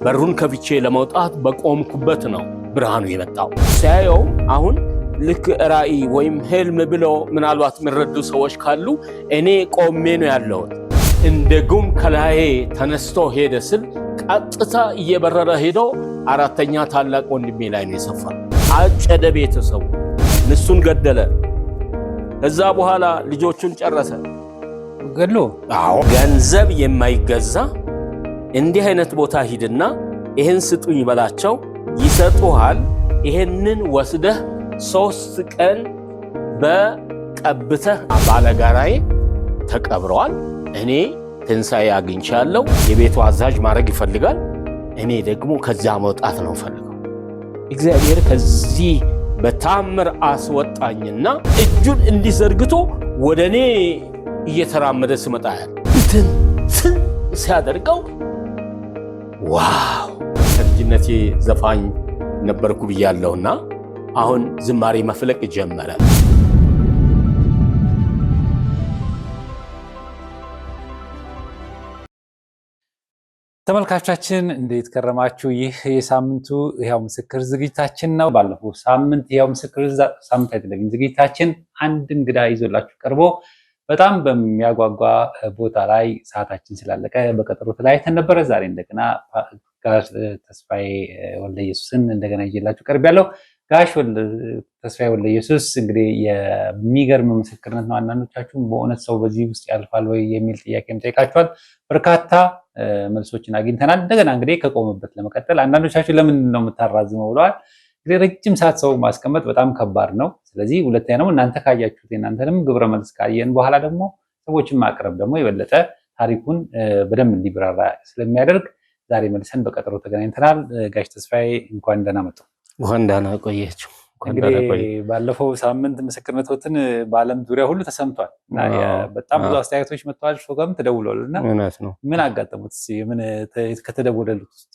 በሩን ከፍቼ ለመውጣት በቆምኩበት ነው ብርሃኑ የመጣው። ሲያየው አሁን ልክ ራእይ ወይም ህልም ብሎ ምናልባት የሚረዱ ሰዎች ካሉ እኔ ቆሜ ነው ያለሁት። እንደ ጉም ከላዬ ተነስቶ ሄደ ስል ቀጥታ እየበረረ ሄዶ አራተኛ ታላቅ ወንድሜ ላይ ነው የሰፈረው። አጨደ፣ ቤተሰቡ ንሱን ገደለ። ከዛ በኋላ ልጆቹን ጨረሰ ገድሎ። አዎ ገንዘብ የማይገዛ እንዲህ አይነት ቦታ ሂድና ይሄን ስጡኝ በላቸው ይሰጡሃል። ይሄንን ወስደህ 3 ቀን በቀብተህ ባለጋራዬ ተቀብረዋል። እኔ ትንሣኤ አግኝቻለሁ። የቤቱ አዛዥ ማድረግ ይፈልጋል። እኔ ደግሞ ከዛ መውጣት ነው ፈልገው። እግዚአብሔር ከዚህ በታምር አስወጣኝና እጁን እንዲዘርግቶ ወደኔ እየተራመደ ስመጣ እንትን ሲያደርገው ዋው! ከልጅነቴ ዘፋኝ ነበርኩ ብያለሁና አሁን ዝማሬ መፍለቅ ጀመረ። ተመልካቾቻችን እንዴት ከረማችሁ? ይህ የሳምንቱ ሕያው ምስክር ዝግጅታችን ነው። ባለፈው ሳምንት ሕያው ምስክር ሳምንት አይደለም ዝግጅታችን አንድ እንግዳ ይዞላችሁ ቀርቦ በጣም በሚያጓጓ ቦታ ላይ ሰዓታችን ስላለቀ በቀጠሮ ተለያይተን ነበረ። ዛሬ እንደገና ጋሽ ተስፋዬ ወልደ ኢየሱስን እንደገና ይዤላችሁ ቀርቤያለሁ። ጋሽ ተስፋዬ ወልደ ኢየሱስ እንግዲህ የሚገርም ምስክርነት ነው። አንዳንዶቻችሁ በእውነት ሰው በዚህ ውስጥ ያልፋል ወይ የሚል ጥያቄም ጠይቃችኋል። በርካታ መልሶችን አግኝተናል። እንደገና እንግዲህ ከቆመበት ለመቀጠል አንዳንዶቻችሁ ለምንድን ነው የምታራዝመው ብለዋል። እንግዲህ ረጅም ሰዓት ሰው ማስቀመጥ በጣም ከባድ ነው። ስለዚህ ሁለተኛ ደግሞ እናንተ ካያችሁት እናንተንም ግብረ መልስ ካየን በኋላ ደግሞ ሰዎችን ማቅረብ ደግሞ የበለጠ ታሪኩን በደንብ እንዲብራራ ስለሚያደርግ ዛሬ መልሰን በቀጠሮ ተገናኝተናል። ጋሽ ተስፋዬ እንኳን ደህና መጡ። እንኳን ደህና ቆያችሁ። እንግዲህ ባለፈው ሳምንት ምስክርነቶትን በዓለም ዙሪያ ሁሉ ተሰምቷል እና በጣም ብዙ አስተያየቶች መጥተዋል። ሾጋም ተደውሏል እና ምን አጋጠሙት? ምን ከተደወለሉት ውስጥ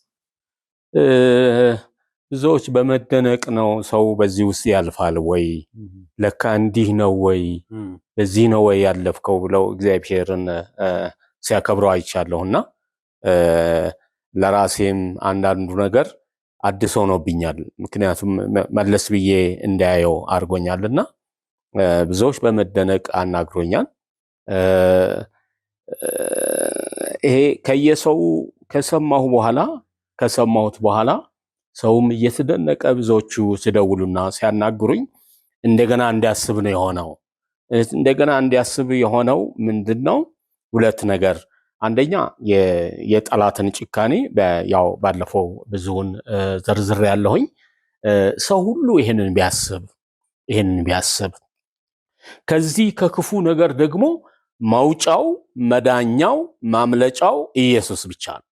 ብዙዎች በመደነቅ ነው ሰው በዚህ ውስጥ ያልፋል ወይ ለካ እንዲህ ነው ወይ በዚህ ነው ወይ ያለፍከው ብለው እግዚአብሔርን ሲያከብረው አይቻለሁና ለራሴም አንዳንዱ ነገር አዲስ ሆኖብኛል። ምክንያቱም መለስ ብዬ እንዳያየው አድርጎኛልና ብዙዎች በመደነቅ አናግሮኛል። ይሄ ከየሰው ከሰማሁት በኋላ ሰውም እየተደነቀ ብዙዎቹ ሲደውሉና ሲያናግሩኝ እንደገና እንዲያስብ ነው የሆነው። እንደገና እንዲያስብ የሆነው ምንድነው? 2 ነገር። አንደኛ የጠላትን ጭካኔ ያው ባለፈው ብዙውን ዝርዝር ያለሁኝ ሰው ሁሉ ይሄንን ቢያስብ ከዚህ ከክፉ ነገር ደግሞ ማውጫው፣ መዳኛው፣ ማምለጫው ኢየሱስ ብቻ ነው።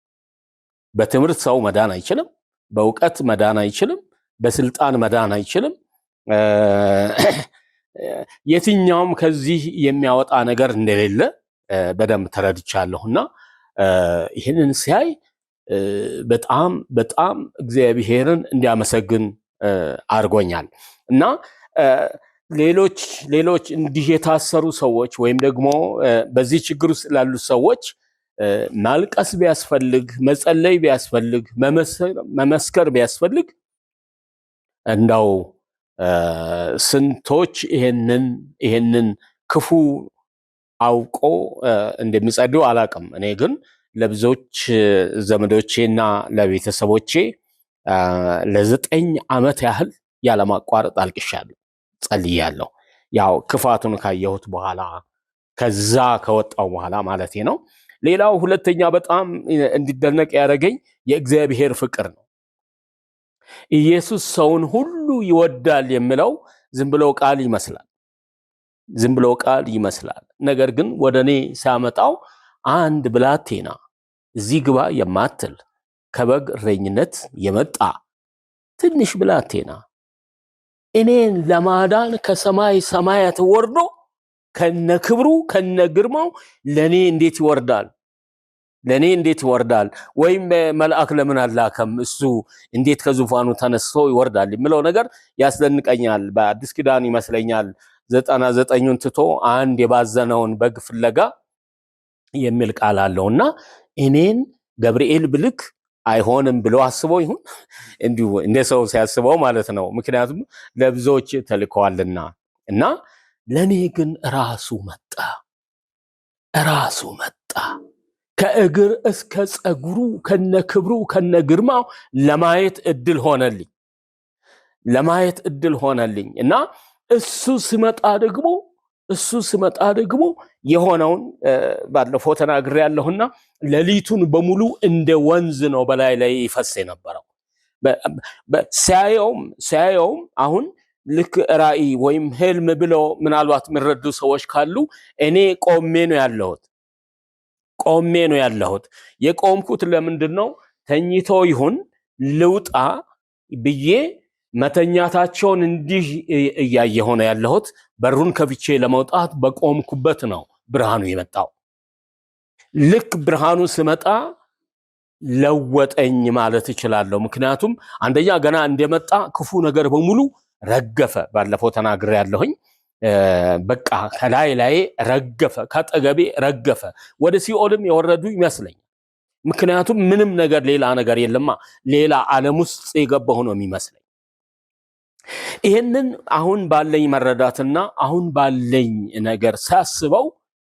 በትምህርት ሰው መዳን አይችልም። በእውቀት መዳን አይችልም። በስልጣን መዳን አይችልም። የትኛውም ከዚህ የሚያወጣ ነገር እንደሌለ በደንብ ተረድቻለሁና ይህንን ሲያይ በጣም በጣም እግዚአብሔርን እንዲያመሰግን አድርጎኛል። እና ሌሎች እንዲህ የታሰሩ ሰዎች ወይም ደግሞ በዚህ ችግር ውስጥ ላሉ ሰዎች ማልቀስ ቢያስፈልግ፣ መጸለይ ቢያስፈልግ፣ መመስከር ቢያስፈልግ እንዳው ስንቶች ይሄንን ክፉ አውቆ እንደሚጸልዩ አላቅም። እኔ ግን ለብዙዎች ዘመዶቼና ለቤተሰቦቼ ለ9 ዓመት ያህል ያለማቋረጥ አልቅሻለሁ፣ ጸልያለሁ። ያው ክፋቱን ካየሁት በኋላ ከዛ ከወጣው በኋላ ማለቴ ነው። ሌላው ሁለተኛ በጣም እንዲደነቅ ያደረገኝ የእግዚአብሔር ፍቅር ነው። ኢየሱስ ሰውን ሁሉ ይወዳል የሚለው ዝም ብሎ ቃል ይመስላል። ነገር ግን ወደኔ ሲያመጣው አንድ ብላቴና እዚህ ግባ የማትል ከበግ እረኝነት የመጣ ትንሽ ብላቴና እኔን ለማዳን ከሰማይ ሰማያት ወርዶ ከነክብሩ ከነግርማው ለኔ እንዴት ይወርዳል? ወይም መልአክ ለምን አላከም? እሱ እንዴት ከዙፋኑ ተነስቶ ይወርዳል የሚለው ነገር ያስደንቀኛል። በአዲስ ኪዳን ይመስለኛል 99ን ትቶ አንድ የባዘነውን በግ ፍለጋ የሚል ቃል አለውና እኔን ገብርኤል ብልክ አይሆንም ብሎ አስበው ይሁን እንዲሁ እንደ ሰው ሲያስበው ማለት ነው። ምክንያቱም ለብዙዎች ተልከዋልና እና ለኔ ግን ራሱ መጣ ከእግር እስከ ጸጉሩ ከነክብሩ ከነግርማው ለማየት እድል ሆነልኝ እና እሱ ሲመጣ ደግሞ የሆነውን ባለፈው ተናግሬያለሁና ሌሊቱን በሙሉ እንደ ወንዝ ነው በላይ ላይ ይፈስ የነበረው። ሲያየውም አሁን ልክ ራእይ ወይም ህልም ብሎ ምናልባት የሚረዱ ሰዎች ካሉ እኔ ቆሜ ነው ያለሁት። የቆምኩት ለምንድን ነው? ተኝቶ ይሁን ልውጣ ብዬ መተኛታቸውን እንዲህ እያየሁ ነው ያለሁት። በሩን ከፍቼ ለመውጣት በቆምኩበት ነው ብርሃኑ የመጣው። ልክ ብርሃኑ ሲመጣ ለወጠኝ ማለት እችላለሁ። ምክንያቱም አንደኛ ገና እንደመጣ ክፉ ነገር በሙሉ ረገፈ። ባለፈው ተናግሬያለሁኝ። በቃ ከላይ ረገፈ፣ ከአጠገቤ ረገፈ። ወደ ሲኦልም የወረዱ ይመስለኛል። ምክንያቱም ምንም ነገር ሌላ ነገር የለማ። ሌላ ዓለም ውስጥ የገባሁ ነው የሚመስለኝ። ይህንን አሁን ባለኝ መረዳትና አሁን ባለኝ ነገር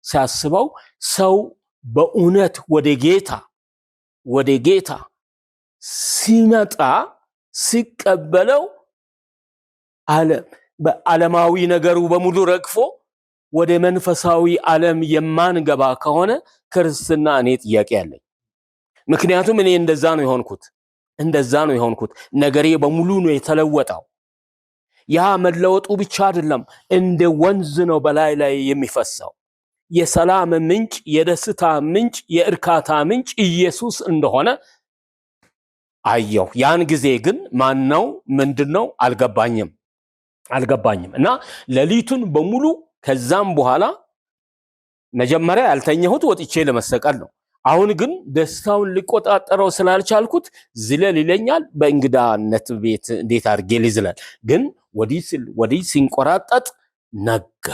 ሳስበው ሰው በእውነት ወደ ጌታ ሲመጣ ሲቀበለው በዓለማዊ ነገሩ በሙሉ ረግፎ ወደ መንፈሳዊ ዓለም የማንገባ ከሆነ ክርስትና እኔ ጥያቄ አለኝ። ምክንያቱም እኔ እንደዛ ነው የሆንኩት። ነገሬ በሙሉ ነው የተለወጠው። ያ መለወጡ ብቻ አይደለም፣ እንደ ወንዝ ነው በላይ ላይ የሚፈሰው። የሰላም ምንጭ፣ የደስታ ምንጭ፣ የእርካታ ምንጭ ኢየሱስ እንደሆነ አየሁ። ያን ጊዜ ግን ማነው ምንድነው አልገባኝም እና ሌሊቱን በሙሉ ከዛም በኋላ መጀመሪያ ያልተኛሁት ወጥቼ ለመሰቀል ነው። አሁን ግን ደስታውን ሊቆጣጠረው ስላልቻልኩት ዝለል ይለኛል። በእንግዳነት ቤት እንዴት አድርጌ ልዝለል? ግን ወዲህ ሲንቆራጠጥ ነጋ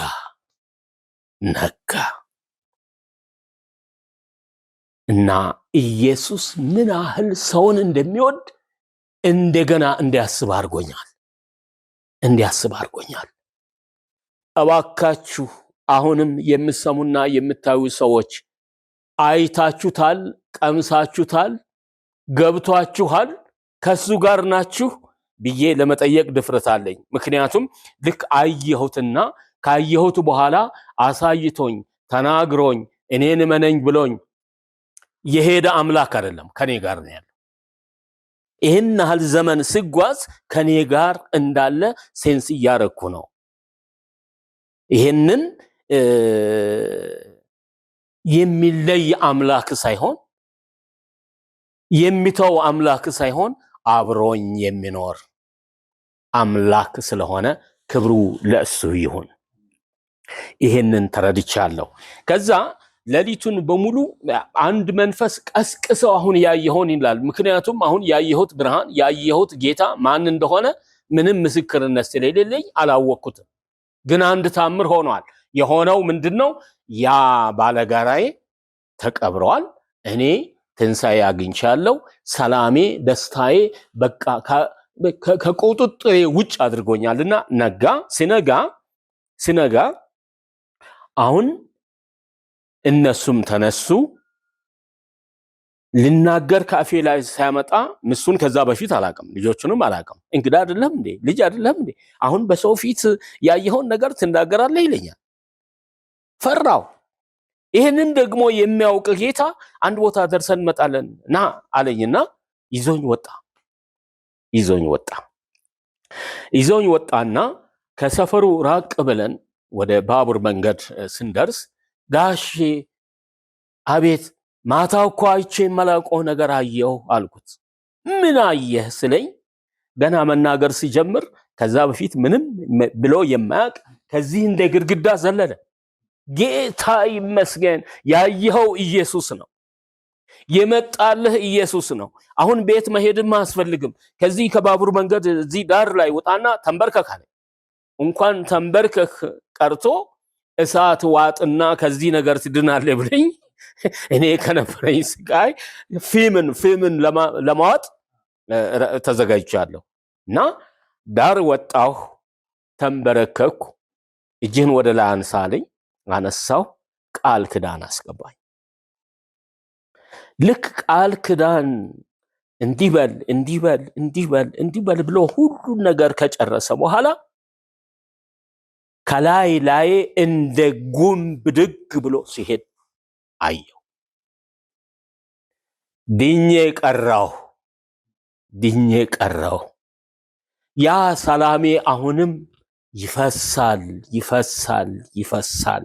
እና ኢየሱስ ምን ያህል ሰውን እንደሚወድ እንደገና እንዲያስብ አድርጎኛል። እባካችሁ አሁንም የምሰሙና የምታዩ ሰዎች አይታችሁታል፣ ቀምሳችሁታል፣ ገብቷችኋል፣ ከሱ ጋር ናችሁ ብዬ ለመጠየቅ ድፍረት አለኝ። ምክንያቱም ልክ አየሁትና ካየሁት በኋላ አሳይቶኝ ተናግሮኝ እኔን እመነኝ ብሎኝ የሄደ አምላክ አይደለም፣ ከኔ ጋር ነው ያለው። ይህን ያህል ዘመን ስጓዝ ከኔ ጋር እንዳለ ሴንስ እያረኩ ነው። ይህንን የሚለይ አምላክ ሳይሆን የሚተው አምላክ ሳይሆን አብሮኝ የሚኖር አምላክ ስለሆነ ክብሩ ለእሱ ይሁን። ይህንን ተረድቻለሁ። ከዛ ሌሊቱን በሙሉ አንድ መንፈስ ቀስቅሰው አሁን ያየኸውን ይላል። ምክንያቱም አሁን ያየሁት ብርሃን ያየሁት ጌታ ማን እንደሆነ ምንም ምስክርነት ስለሌለኝ አላወቅኩትም። ግን አንድ ታምር ሆኗል። የሆነው ምንድነው? ያ ባለጋራዬ ተቀብሯል። እኔ ትንሣኤ አግኝቻለሁ። ሰላሜ፣ ደስታዬ በቃ ከቁጥጥሬ ውጭ አድርጎኛልና ነጋ። ሲነጋ አሁን እነሱም ተነሱ። ልናገር ከአፌ ላይ ሳያመጣ ምሱን ከዛ በፊት አላቅም፣ ልጆቹንም አላቅም። እንግዳ አይደለም እንዴ? ልጅ አይደለም እንዴ? አሁን በሰው ፊት ያየኸውን ነገር ትናገራለህ ይለኛል። ፈራው። ይህንን ደግሞ የሚያውቅ ጌታ አንድ ቦታ ደርሰን እንመጣለን ና አለኝና ይዞኝ ወጣና ከሰፈሩ ራቅ ብለን ወደ ባቡር መንገድ ስንደርስ ጋሼ አቤት፣ ማታ እኮ አይቼ የማላውቀው ነገር አየሁ አልኩት። ምን አየህ ስለኝ ገና መናገር ሲጀምር ከዛ በፊት ምንም ብሎ የማያውቅ ከዚህ እንደ ግድግዳ ዘለለ። ጌታ ይመስገን፣ ያየኸው ኢየሱስ ነው፣ የመጣልህ ኢየሱስ ነው። አሁን ቤት መሄድም አያስፈልግም። ከዚህ ከባቡር መንገድ እዚህ ዳር ላይ ወጣና ተንበርከክ አለ። እንኳን ተንበርከክ ቀርቶ እሳት ዋጥና ከዚህ ነገር ትድናለህ ብለኝ እኔ ከነበረኝ ስቃይ ፊምን ለማወጥ ተዘጋጅቻለሁ። እና ዳር ወጣሁ፣ ተንበረከኩ። እጅህን ወደ ላይ አንሳለኝ፣ አነሳው። ቃል ክዳን አስገባኝ። ልክ ቃል ክዳን እንዲበል ብሎ ሁሉን ነገር ከጨረሰ በኋላ ከላይ ላይ እንደ ጉም ብድግ ብሎ ሲሄድ አየው። ድኜ ቀረሁ። ያ ሰላሜ አሁንም ይፈሳል።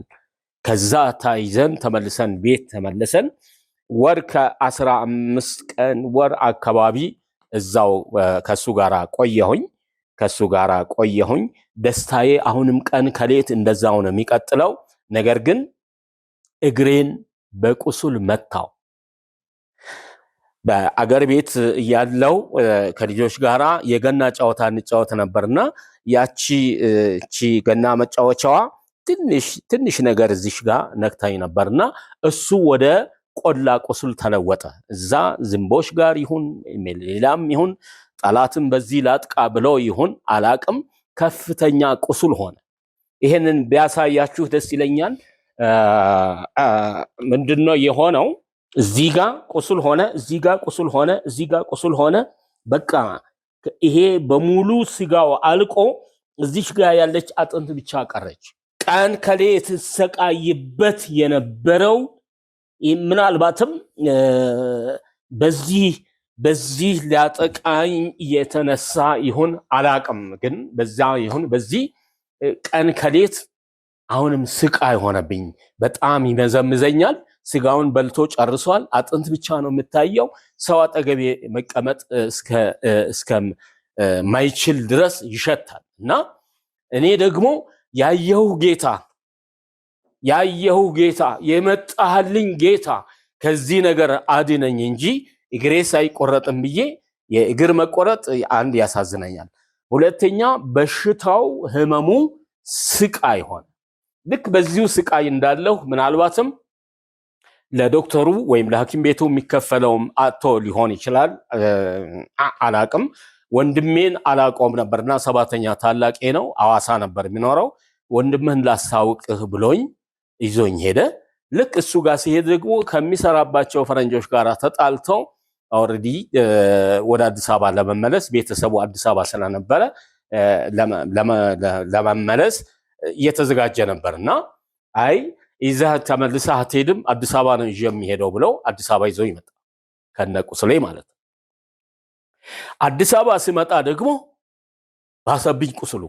ከዛ ታይዘን ተመልሰን ቤት ተመልሰን ወር ከ15 ቀን ወር አካባቢ እዛው ከሱ ጋር ቆየሁኝ። ደስታዬ አሁንም ቀን ከሌት እንደዛው ነው የሚቀጥለው። ነገር ግን እግሬን በቁስል መታው። በአገር ቤት ያለው ከልጆች ጋራ የገና ጨዋታ እንጫወት ነበርና ያቺ ገና መጫወቻዋ ትንሽ ነገር እዚሽ ጋር ነክታኝ ነበርና እሱ ወደ ቆላ ቁስል ተለወጠ። እዛ ዝንቦች ጋር ይሁን ሌላም ይሁን ጠላትም በዚህ ላጥቃ ብለው ይሁን አላቅም፣ ከፍተኛ ቁስል ሆነ። ይሄንን ቢያሳያችሁ ደስ ይለኛል። ምንድነው የሆነው? እዚህ ጋር ቁስል ሆነ፣ እዚህ ጋር ቁስል ሆነ። በቃ ይሄ በሙሉ ስጋው አልቆ እዚች ጋር ያለች አጥንት ብቻ ቀረች። ቀን ከሌት ሰቃይበት የነበረው ምናልባትም በዚህ ሊያጠቃኝ የተነሳ ይሁን አላቅም፣ ግን በዛ ይሁን በዚህ ቀን ከሌት አሁንም ስቃይ ሆነብኝ። በጣም ይመዘምዘኛል። ስጋውን በልቶ ጨርሷል። አጥንት ብቻ ነው የምታየው። ሰው አጠገቤ መቀመጥ እስከማይችል ድረስ ይሸታል። እና እኔ ደግሞ ያየሁ ጌታ የመጣህልኝ ጌታ ከዚህ ነገር አድነኝ እንጂ እግሬ ሳይቆረጥም ብዬ የእግር መቆረጥ አንድ ያሳዝነኛል። ሁለተኛ በሽታው ህመሙ ስቃይ ሆነ። ልክ በዚሁ ስቃይ እንዳለሁ ምናልባትም ለዶክተሩ ወይም ለሐኪም ቤቱ የሚከፈለውም አጥቶ ሊሆን ይችላል፣ አላቅም። ወንድሜን አላቆም ነበርና 7ኛ ታላቄ ነው፣ አዋሳ ነበር የሚኖረው። ወንድምህን ላስታውቅህ ብሎኝ ይዞኝ ሄደ። ልክ እሱ ጋር ሲሄድ ደግሞ ከሚሰራባቸው ፈረንጆች ጋር ተጣልተው ኦልሬዲ ወደ አዲስ አበባ ለመመለስ ቤተሰቡ አዲስ አበባ ስለነበረ ለመመለስ እየተዘጋጀ ነበርና አይ ይዘህ ተመልሰህ አትሄድም፣ አዲስ አበባ ነው ይዤ የሚሄደው ብለው አዲስ አበባ ይዘው ይመጣ ከነቁስሌ ማለት ነው። አዲስ አበባ ሲመጣ ደግሞ ባሰብኝ ቁስሉ።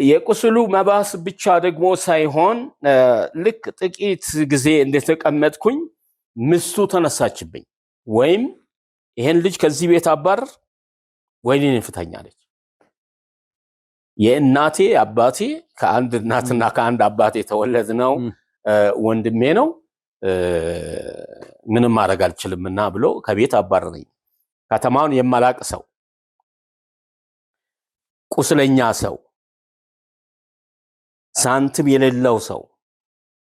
የቁስሉ መባስ ብቻ ደግሞ ሳይሆን ልክ ጥቂት ጊዜ እንደተቀመጥኩኝ ምስቱ ተነሳችብኝ። ወይም ይሄን ልጅ ከዚህ ቤት አባር ወይኔን ፍታኛለች። የእናቴ አባቴ ከአንድ እናትና ከአንድ አባቴ የተወለድነው ወንድሜ ነው። ምንም ማድረግ አልችልምና ብሎ ከቤት አባረረኝ። ከተማውን የማላቅ ሰው፣ ቁስለኛ ሰው፣ ሳንቲም የሌለው ሰው፣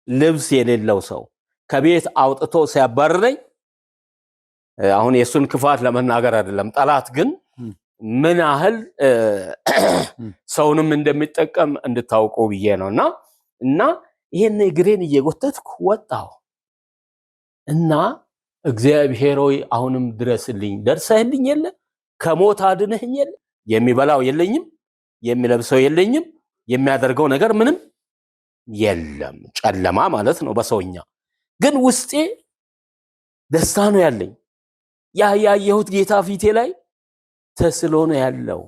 ልብስ የሌለው ሰው ከቤት አውጥቶ ሲያባረረኝ አሁን የሱን ክፋት ለመናገር አይደለም፣ ጠላት ግን ምን ያህል ሰውንም እንደሚጠቀም እንድታውቁ ብዬ ነውና እና ይሄን እግሬን እየጎተትኩ ወጣሁ እና እግዚአብሔር ሆይ አሁንም ድረስልኝ። ደርሰህልኝ የለ ከሞት አድነህኝ የለ የሚበላው የለኝም፣ የሚለብሰው የለኝም፣ የሚያደርገው ነገር ምንም የለም። ጨለማ ማለት ነው በሰውኛ። ግን ውስጤ ደስታ ነው ያለኝ። ያየሁት ጌታ ፊቴ ላይ ተስሎ ነው ያለው።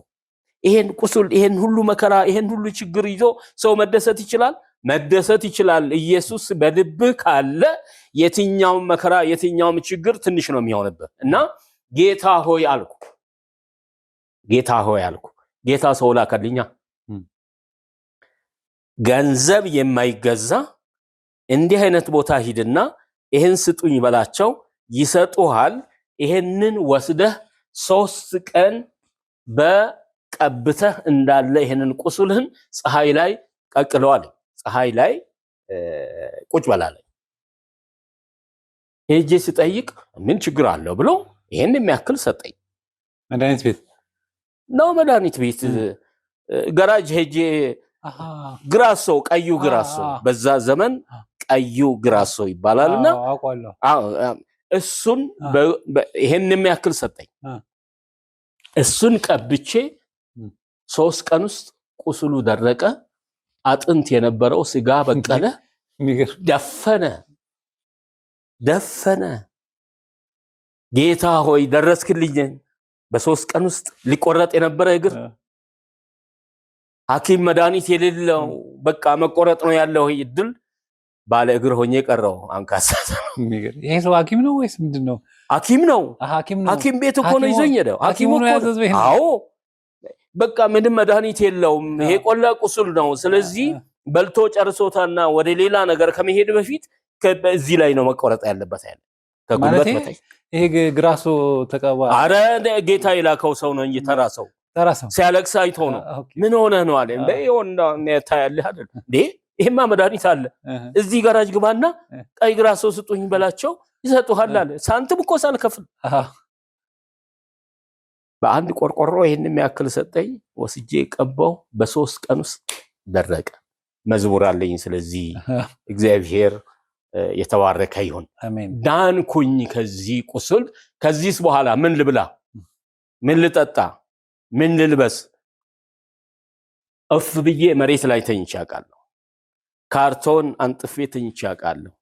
ይሄን ቁስል፣ ይሄን ሁሉ መከራ፣ ይሄን ሁሉ ችግር ይዞ ሰው መደሰት ይችላል? መደሰት ይችላል። ኢየሱስ በልብህ ካለ የትኛውም መከራ፣ የትኛውም ችግር ትንሽ ነው የሚሆንብህ። እና ጌታ ሆይ አልኩ። ጌታ ሰው ላከልኛ። ገንዘብ የማይገዛ እንዲህ አይነት ቦታ ሂድና ይሄን ስጡኝ በላቸው፣ ይሰጡሃል። ይሄንን ወስደህ 3 ቀን በቀብተህ እንዳለ ይሄንን ቁስልህን ፀሐይ ላይ ቀቅለዋል። ፀሐይ ላይ ቁጭ በላለኝ። ሄጄ ስጠይቅ ምን ችግር አለው ብሎ ይሄን የሚያክል ሰጠኝ። መድኃኒት ቤት ነው መድኃኒት ቤት ገራጅ ሄጄ ግራሶ ቀዩ ግራሶ በዛ ዘመን ቀዩ ግራሶ ይባላልና እሱን ይሄን የሚያክል ሰጠኝ። እሱን ቀብቼ 3 ቀን ውስጥ ቁስሉ ደረቀ። አጥንት የነበረው ስጋ በቀለ፣ ደፈነ። ጌታ ሆይ ደረስክልኝ። በ3 ቀን ውስጥ ሊቆረጥ የነበረ እግር ሐኪም መድኃኒት የሌለው በቃ መቆረጥ ነው ያለው እድል ባለ እግር ሆኜ ቀረው። አንካሳ ይሄ ሰው ሐኪም ነው ወይስ ምንድነው? ሐኪም ነው። ሐኪም ቤት እኮ ነው ይዘኝ ሄደው። ሐኪሙ እኮ አዎ በቃ ምንም መድኃኒት የለውም። ይሄ ቆላ ቁስል ነው። ስለዚህ በልቶ ጨርሶታና ወደ ሌላ ነገር ከመሄድ በፊት እዚህ ላይ ነው መቆረጥ ያለበት ያለ ከጉልበት በታች። ይሄ ግራሶ ተቀባ። አረ ጌታ የላከው ሰው ነው እንጂ ተራሰው ሲያለቅስ አይቶ ነው። ምን ሆነ ነው አለ። እንዴ ይሆንና ታያለህ አይደል እንዴ? ይሄማ መድኃኒት አለ እዚህ ጋራጅ ግባና ቀይ ግራሶ ስጡኝ በላቸው ይሰጡሃል አለ። ሳንቲም እኮ ሳልከፍል በአንድ ቆርቆሮ ይሄን የሚያክል ሰጠኝ። ወስጄ ቀባው። በ3 ቀን ውስጥ ደረቀ። መዝሙር አለኝ። ስለዚህ እግዚአብሔር የተባረከ ይሁን። አሜን። ዳንኩኝ ከዚህ ቁስል። ከዚህስ በኋላ ምን ልብላ? ምን ልጠጣ? ምን ልልበስ? እፍ ብዬ መሬት ላይ ተኝቼ አውቃለሁ። ካርቶን አንጥፌ ተኝቼ አውቃለሁ።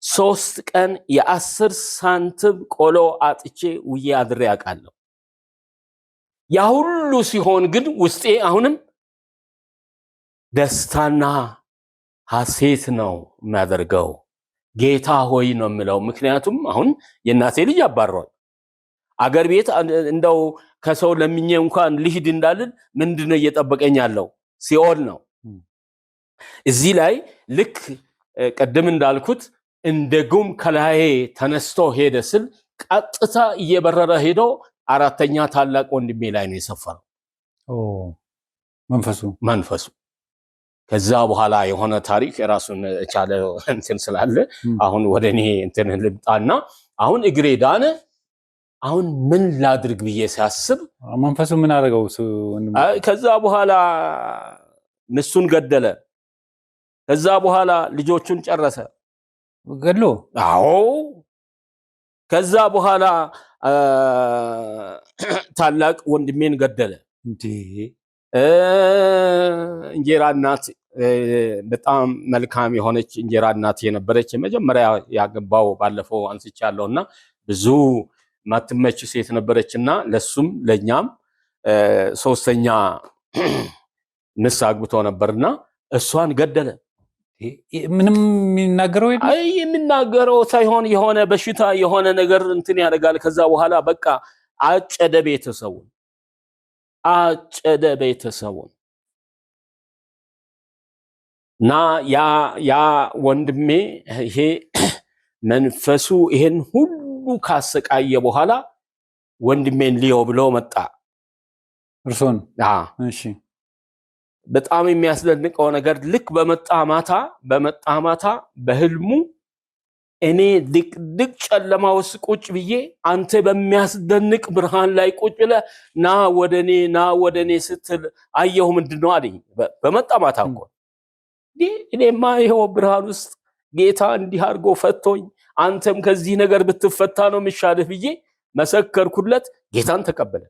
3 ቀን የ10 ሳንቲም ቆሎ አጥቼ ውዬ አድሬ አውቃለሁ። ያ ሁሉ ሲሆን ግን ውስጤ አሁንም ደስታና ሐሴት ነው የሚያደርገው። ጌታ ሆይ ነው የምለው። ምክንያቱም አሁን የእናቴ ልጅ አባሯል። አገር ቤት እንደው ከሰው ለምኜ እንኳን ልሂድ እንዳልን ምንድነው እየጠበቀኝ ያለው? ሲኦል ነው። እዚህ ላይ ልክ ቀደም እንዳልኩት እንደ ጉም ከላዬ ተነስቶ ሄደ ስል ቀጥታ እየበረረ ሄዶ 4ኛ ታላቅ ወንድሜ ላይ ነው የሰፈረው መንፈሱ። ከዛ በኋላ የሆነ ታሪክ የራሱን ቻለ እንትን ስላለ አሁን ወደኔ እንትን ልምጣና አሁን እግሬ ዳነ። አሁን ምን ላድርግ ብዬ ሲያስብ መንፈሱ ምን አደረገው? ከዛ በኋላ ንሱን ገደለ። ከዛ በኋላ ልጆቹን ጨረሰ ገድሎ። አዎ ከዛ በኋላ ታላቅ ወንድሜን ገደለ። እንዴ እንጀራ እናት በጣም መልካም የሆነች እንጀራ እናት የነበረች የመጀመሪያ ያገባው ባለፈው አንስቻለሁና ብዙ ማትመች ሴት ነበረችና ለሱም ለኛም 3ኛ ንስ አግብቶ ነበርና እሷን ገደለ። ምንም የሚናገረው የለም። አይ የሚናገረው ሳይሆን የሆነ በሽታ የሆነ ነገር እንትን ያደርጋል። ከዛ በኋላ በቃ አጨደ ቤተሰቡን እና ያ ወንድሜ ይሄ መንፈሱ ይሄን ሁሉ ካሰቃየ በኋላ ወንድሜን ሊዮ ብሎ መጣ። እርሶን? እሺ። በጣም የሚያስደንቀው ነገር ልክ በመጣ ማታ በህልሙ እኔ ድቅድቅ ጨለማ ውስጥ ቁጭ ብዬ አንተ በሚያስደንቅ ብርሃን ላይ ቁጭ ብለህ ና ወደኔ ስትል አየሁ። ምንድነው አለኝ። በመጣ ማታ እኮ እኔማ ይሄው ብርሃን ውስጥ ጌታ እንዲህ አድርጎ ፈቶኝ አንተም ከዚህ ነገር ብትፈታ ነው የሚሻልህ ብዬ መሰከርኩለት። ጌታን ተቀበለ።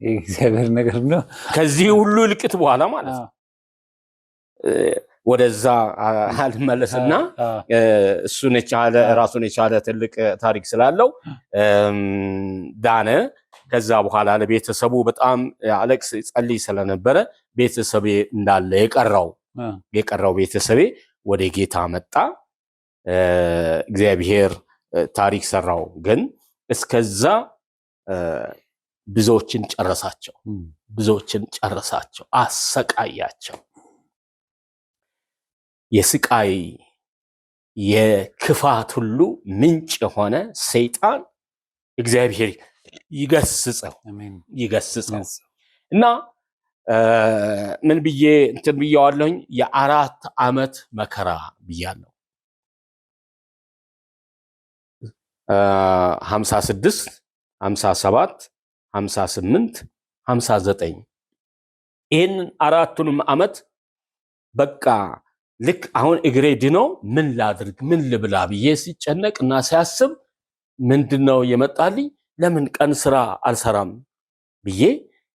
እግዚአብሔር ነገር ነው። ከዚህ ሁሉ ልቅት በኋላ ማለት ነው ወደዛ አልመለስና እሱን የቻለ ራሱን የቻለ ትልቅ ታሪክ ስላለው ዳነ። ከዛ በኋላ ለቤተሰቡ በጣም አለቅስ ጸልይ ስለነበረ ቤተሰቤ እንዳለ የቀረው ቤተሰቤ ወደ ጌታ መጣ። እግዚአብሔር ታሪክ ሰራው። ግን እስከዛ ብዙዎችን ጨረሳቸው፣ አሰቃያቸው። የስቃይ የክፋት ሁሉ ምንጭ የሆነ ሰይጣን እግዚአብሔር ይገስጸው እና ምን ብዬ እንትን ብያዋለሁኝ? የ4 ዓመት መከራ ብያለሁ። 56 57 58 59 ይህን 4ቱንም ዓመት በቃ ልክ አሁን እግሬ ድኖ ምን ላድርግ ምን ልብላ ብዬ ሲጨነቅ እና ሲያስብ ምንድነው የመጣልኝ? ለምን ቀን ስራ አልሰራም ብዬ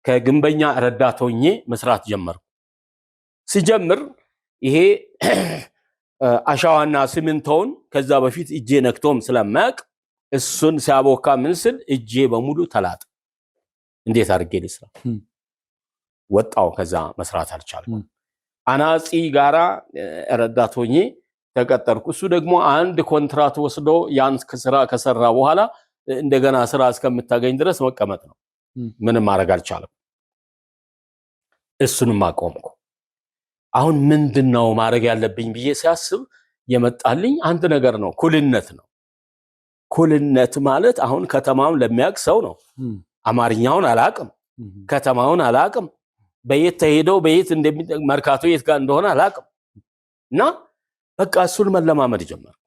ከግንበኛ ረዳት ሆኜ መስራት ጀመርኩ። ሲጀምር ይሄ አሻዋና ሲሚንቶውን ከዛ በፊት እጄ ነክቶም ስለማያውቅ እሱን ሲያቦካ ምን ስል እጄ በሙሉ ተላጠ። እንዴት አድርጌ ልስራ? ወጣው። ከዛ መስራት አልቻልኩም። አናጺ ጋራ ረዳት ሆኜ ተቀጠርኩ። እሱ ደግሞ አንድ ኮንትራት ወስዶ ያን ስራ ከሰራ በኋላ እንደገና ስራ እስከምታገኝ ድረስ መቀመጥ ነው። ምንም ማድረግ አልቻለም። እሱንም አቆምኩ። አሁን ምንድነው ማድረግ ያለብኝ ብዬ ሲያስብ የመጣልኝ አንድ ነገር ነው፣ ኩልነት ነው። ኩልነት ማለት አሁን ከተማውን ለሚያውቅ ሰው ነው። አማርኛውን አላቅም፣ ከተማውን አላቅም፣ በየት ተሄደው በየት መርካቶ የት ጋር እንደሆነ አላቅም። እና በቃ እሱን መለማመድ ጀመርኩ።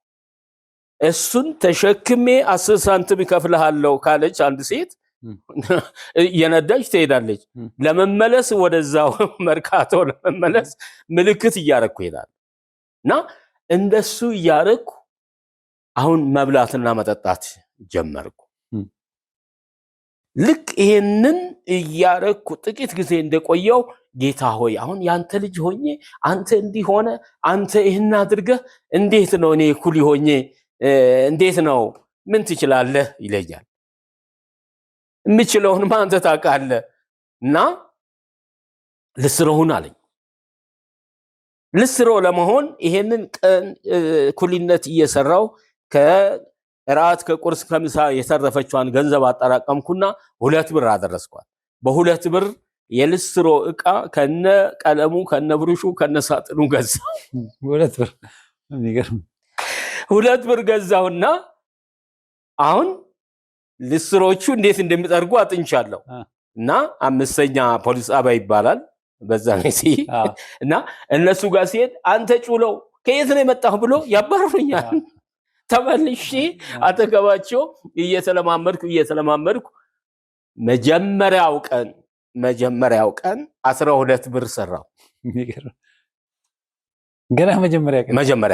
እሱን ተሸክሜ 10 ሳንቲም ይከፍልሃለሁ ካለች አንድ ሴት የነዳች ትሄዳለች። ለመመለስ ወደዛው መርካቶ ለመመለስ ምልክት እያረኩ ይሄዳል። እና እንደሱ እያረኩ አሁን መብላትና መጠጣት ጀመርኩ። ልክ ይሄንን እያረኩ ጥቂት ጊዜ እንደቆየው ጌታ ሆይ አሁን ያንተ ልጅ ሆኜ አንተ እንዲህ ሆነ አንተ ይህን አድርገህ እንዴት ነው እኔ ኩሊ ሆኜ እንዴት ነው ምን ትችላለህ ይለኛል። የምችለውንማ አንተ ታውቃለህ እና ልስሮውን አለኝ። ልስሮ ለመሆን ይሄንን ቀን ኩሊነት እየሰራው ከራት ከቁርስ ከምሳ የተረፈችዋን ገንዘብ አጠራቀምኩና 2 ብር አደረስኳት። በ2 ብር የልስሮ ዕቃ ከነ ቀለሙ ከነ ብሩሹ ከነ ሳጥኑ ገዛው። 2 ብር የሚገርም 2 ብር ገዛውና አሁን ልስሮቹ እንዴት እንደሚጠርጉ አጥንቻለሁ። እና 5ኛ ፖሊስ ጣቢያ ይባላል በዛ ጊዜ እና እነሱ ጋር ሲሄድ አንተ ጩለው ከየት ነው የመጣህ ብሎ ያባርሩኛል። ተመልሼ አጠገባቸው እየተለማመድኩ መጀመሪያው ቀን 12 ብር ሰራው። ገና መጀመሪያ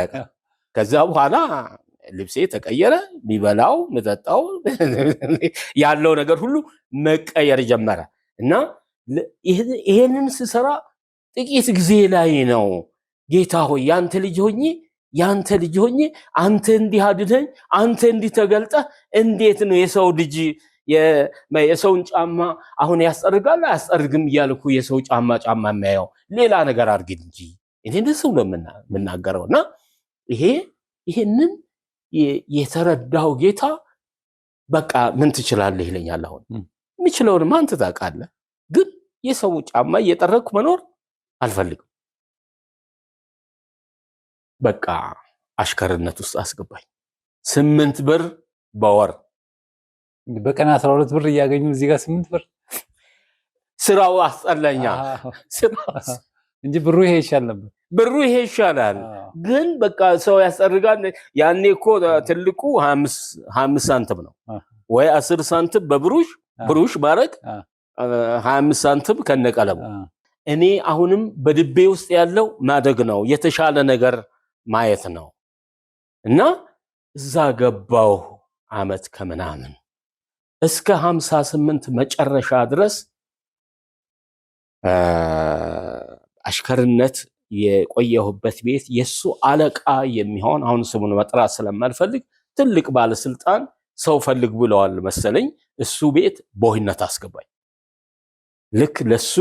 ቀን ከዛ በኋላ ልብሴ ተቀየረ። የሚበላው ምጠጣው ያለው ነገር ሁሉ መቀየር ጀመረ። እና ይሄንን ስሰራ ጥቂት ጊዜ ላይ ነው ጌታ ሆይ ያንተ ልጅ ሆኜ አንተ እንዲህ አድነኝ፣ አንተ እንዲህ ተገልጠህ እንዴት ነው የሰው ልጅ የሰውን ጫማ አሁን ያስጠርጋል አያስጠርግም እያልኩ የሰው ጫማ የሚያየው ሌላ ነገር አድርግ እንጂ እኔ እንደሰው ነው የምናገረውና ይሄንን የተረዳው ጌታ በቃ ምን ትችላለህ ይለኛል። አሁን የምችለውንማ አንተ ታውቃለህ፣ ግን የሰው ጫማ እየጠረኩ መኖር አልፈልግም። በቃ አሽከርነት ውስጥ አስገባኝ። 8 ብር በወር በቀን 12 ብር እያገኙ እዚህ ጋር 8 ብር ስራው አስጠላኛ እንጂ ብሩ ይሄ ይሻል ነበር። ብሩ ይሄ ይሻላል፣ ግን በቃ ሰው ያስጠርጋል። ያኔ እኮ ትልቁ 25 ሳንቲም ነው ወይ 10 ሳንቲም በብሩሽ ባረግ 25 ሳንቲም ከነቀለሙ። እኔ አሁንም በድቤ ውስጥ ያለው ማደግ ነው፣ የተሻለ ነገር ማየት ነው። እና እዛ ገባው አመት ከምናምን እስከ 58 መጨረሻ ድረስ አሽከርነት የቆየሁበት ቤት የሱ አለቃ የሚሆን አሁን ስሙን መጥራት ስለማልፈልግ ትልቅ ባለስልጣን ሰው ፈልግ ብለዋል መሰለኝ። እሱ ቤት በሆይነት አስገባኝ። ልክ ለሱ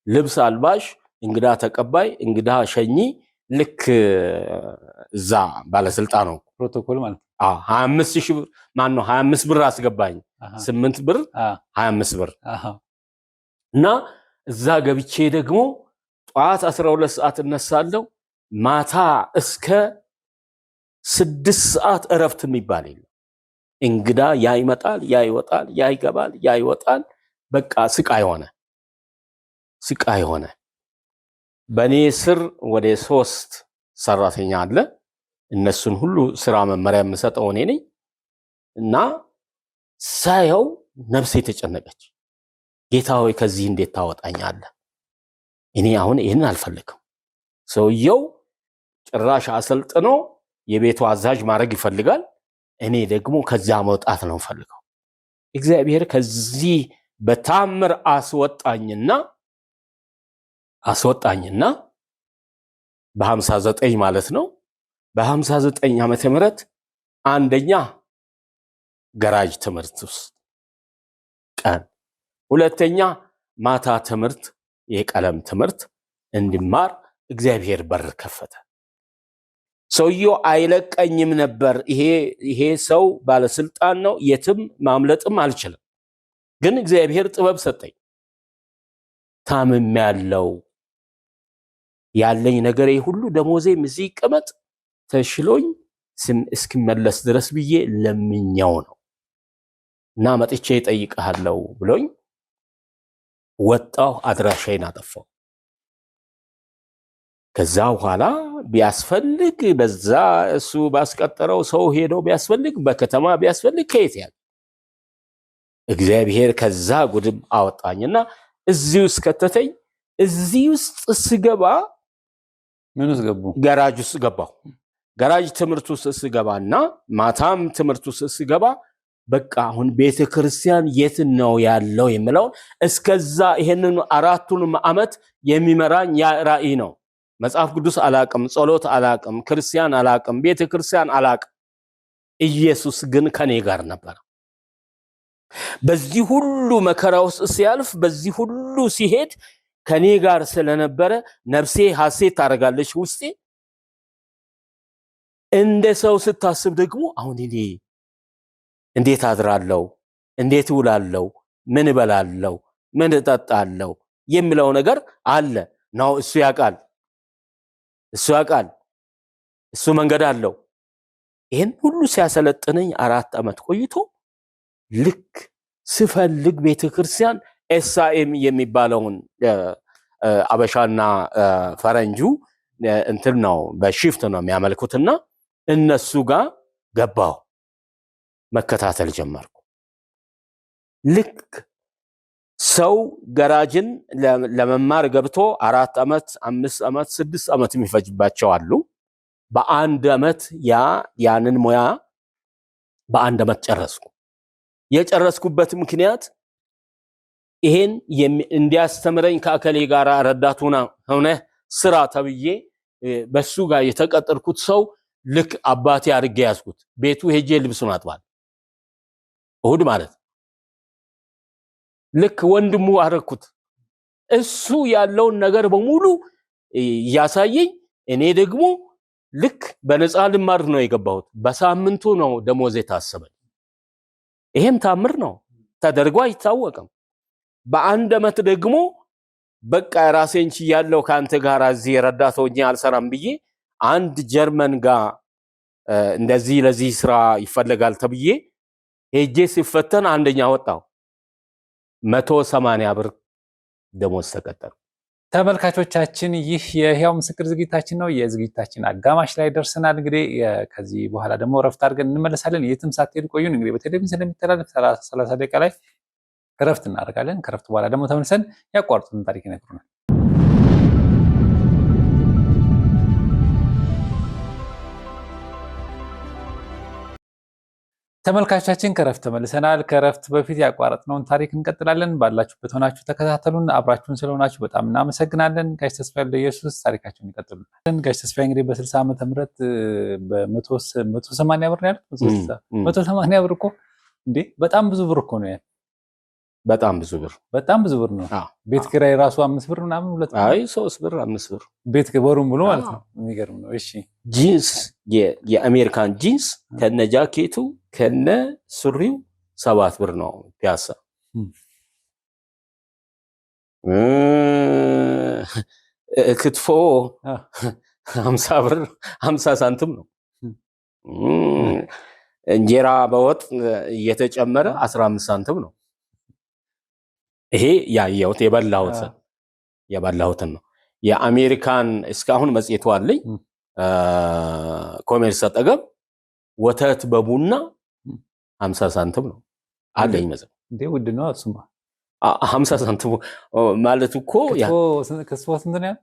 ልብስ አልባሽ፣ እንግዳ ተቀባይ፣ እንግዳ ሸኚ ልክ እዛ ባለስልጣኑ ፕሮቶኮል ማለት 25 ብር 25 ብር አስገባኝ። 8 ብር 25 ብር እና እዛ ገብቼ ደግሞ ጠዋት 12 ሰዓት እነሳለሁ። ማታ እስከ 6 ሰዓት እረፍት የሚባል የለም። እንግዳ ያ ይመጣል፣ ያ ይወጣል፣ ያ ይገባል፣ ያ ይወጣል። በቃ ስቃይ ሆነ። ስቃይ ሆነ። በእኔ ስር ወደ 3 ሰራተኛ አለ። እነሱን ሁሉ ስራ መመሪያ የምሰጠው እኔ ነኝ እና ሳየው ነፍሴ ተጨነቀች። ጌታ ሆይ ከዚህ እንዴት ታወጣኛለህ? እኔ አሁን ይህን አልፈልግም። ሰውየው ጭራሽ አሰልጥኖ የቤቱ አዛዥ ማድረግ ይፈልጋል። እኔ ደግሞ ከዛ መውጣት ነው ፈልገው። እግዚአብሔር ከዚህ በታምር አስወጣኝና በ59 ማለት ነው። በ59 ዓመተ ምህረት አንደኛ ገራጅ ትምህርት ውስጥ ቀን፣ ሁለተኛ ማታ ትምህርት የቀለም ትምህርት እንድማር እግዚአብሔር በር ከፈተ። ሰውየው አይለቀኝም ነበር። ይሄ ሰው ባለስልጣን ነው፣ የትም ማምለጥም አልችልም። ግን እግዚአብሔር ጥበብ ሰጠኝ። ታምም ያለኝ ነገሬ ሁሉ ደሞዜም እዚህ ይቀመጥ ተሽሎኝ እስኪመለስ ድረስ ብዬ ለምኛው ነው እና መጥቼ እጠይቅሃለሁ ብሎኝ ወጣሁ። አድራሻዬን አጠፋው። ከዛ በኋላ ቢያስፈልግ በዛ እሱ ባስቀጠረው ሰው ሄዶ ቢያስፈልግ በከተማ ቢያስፈልግ ከየት ያለ እግዚአብሔር ከዛ ጉድም አወጣኝና እዚህ ውስጥ ከተተኝ። እዚህ ውስጥ ስገባ ምን ውስጥ ገቡ? ገራጅ ውስጥ ገባሁ። ገራጅ ትምህርት ውስጥ ስገባና ማታም ትምህርት ውስጥ ስገባ በቃ አሁን ቤተ ክርስቲያን የት ነው ያለው የሚለውን እስከዛ ይሄንን 4ቱን ዓመት የሚመራኝ ያ ራእይ ነው። መጽሐፍ ቅዱስ አላቅም፣ ጸሎት አላቅም፣ ክርስቲያን አላቅም፣ ቤተ ክርስቲያን አላቅም። ኢየሱስ ግን ከኔ ጋር ነበር። በዚህ ሁሉ መከራ ውስጥ ሲያልፍ፣ በዚህ ሁሉ ሲሄድ ከኔ ጋር ስለነበረ ነፍሴ ሐሴት ታደርጋለች ውስጤ። እንደ ሰው ስታስብ ደግሞ አሁን እኔ እንዴት አድራለሁ፣ እንዴት እውላለሁ፣ ምን እበላለሁ፣ ምን እጠጣለሁ የሚለው ነገር አለ ነው። እሱ ያውቃል፣ እሱ መንገድ አለው። ይህን ሁሉ ሲያሰለጥነኝ 4 ዓመት ቆይቶ ልክ ስፈልግ ቤተክርስቲያን ኤስአኤም የሚባለውን አበሻና ፈረንጁ እንትን ነው በሺፍት ነው የሚያመልኩትና እነሱ ጋር ገባሁ። መከታተል ጀመርኩ። ልክ ሰው ገራጅን ለመማር ገብቶ 4 ዓመት 5 ዓመት 6 ዓመት የሚፈጅባቸው አሉ። በ1 ዓመት ያንን ሙያ በ1 ዓመት ጨረስኩ። የጨረስኩበት ምክንያት ይሄን እንዲያስተምረኝ ከአከሌ ጋር ረዳቱና ሆነ ስራ ተብዬ በሱ ጋር የተቀጠርኩት ሰው ልክ አባቴ አድርጌ ያዝኩት። ቤቱ ሄጄ ልብሱን አጥባል እሁድ ማለት ልክ ወንድሙ አረኩት። እሱ ያለውን ነገር በሙሉ ያሳየኝ። እኔ ደግሞ ልክ በነፃ ልማር ነው የገባሁት። በሳምንቱ ነው ደሞዜ ታሰበኝ። ይሄም ታምር ነው፣ ተደርጎ አይታወቅም። በ1 ዓመት ደግሞ በቃ ራሴን ችያለሁ ካንተ ጋር እዚህ ረዳት ሆኜ አልሰራም ብዬ አንድ ጀርመን ጋር እንደዚህ ለዚህ ስራ ይፈልጋል ተብዬ ሄጄ ሲፈተን አንደኛ ወጣሁ። 180 ብር ደሞዝ ተቀጠሩ። ተመልካቾቻችን ይህ የሕያው ምስክር ዝግጅታችን ነው። የዝግጅታችን አጋማሽ ላይ ደርሰናል። እንግዲህ ከዚህ በኋላ ደግሞ ረፍት አድርገን እንመለሳለን። የትም ሳትሄዱ ቆዩን። እንግዲህ በቴሌቪዥን ስለሚተላለፍ 30 ደቂቃ ላይ ረፍት እናደርጋለን። ከረፍት በኋላ ደግሞ ተመልሰን ያቋርጡን ታሪክ ይነግሩናል። ተመልካቾቻችን ከረፍት ተመልሰናል። ከረፍት በፊት ያቋረጥነውን ታሪክ እንቀጥላለን። ባላችሁበት ሆናችሁ ተከታተሉን። አብራችሁን ስለሆናችሁ በጣም እናመሰግናለን። ጋሽ ተስፋዬ ለኢየሱስ ታሪካቸውን ይቀጥሉናል። ጋሽ ተስፋዬ እንግዲህ በ60 ዓመተ ምህረት በ180 ብር ነው ያሉት። 180 ብር እኮ እንዴ! በጣም ብዙ ብር እኮ ነው ያለው። በጣም ብዙ ብር ነው። ቤት ኪራይ ራሱ 5 ብር ምናምን 3 ብር 5 ብር ቤት ወሩን ብሎ ማለት ነው። የሚገርም ነው። እሺ ጂንስ የአሜሪካን ጂንስ ከነ ጃኬቱ ከነ ሱሪው 7 ብር ነው ፒያሳ። ክትፎ 50 ብር 50 ሳንቲም ነው። እንጀራ በወጥ እየተጨመረ 15 ሳንቲም ነው። ይሄ ያየሁት የበላሁት የበላሁትን ነው። የአሜሪካን እስካሁን መጽሔቱ አለኝ ኮሜርስ አጠገብ ወተት በቡና 50 ሳንቲም ነው አለኝ መጽሔት። እንዴ ውድ ነው እሱማ 50 ሳንቲም ማለት እኮ ክትፎ ስንት ነው?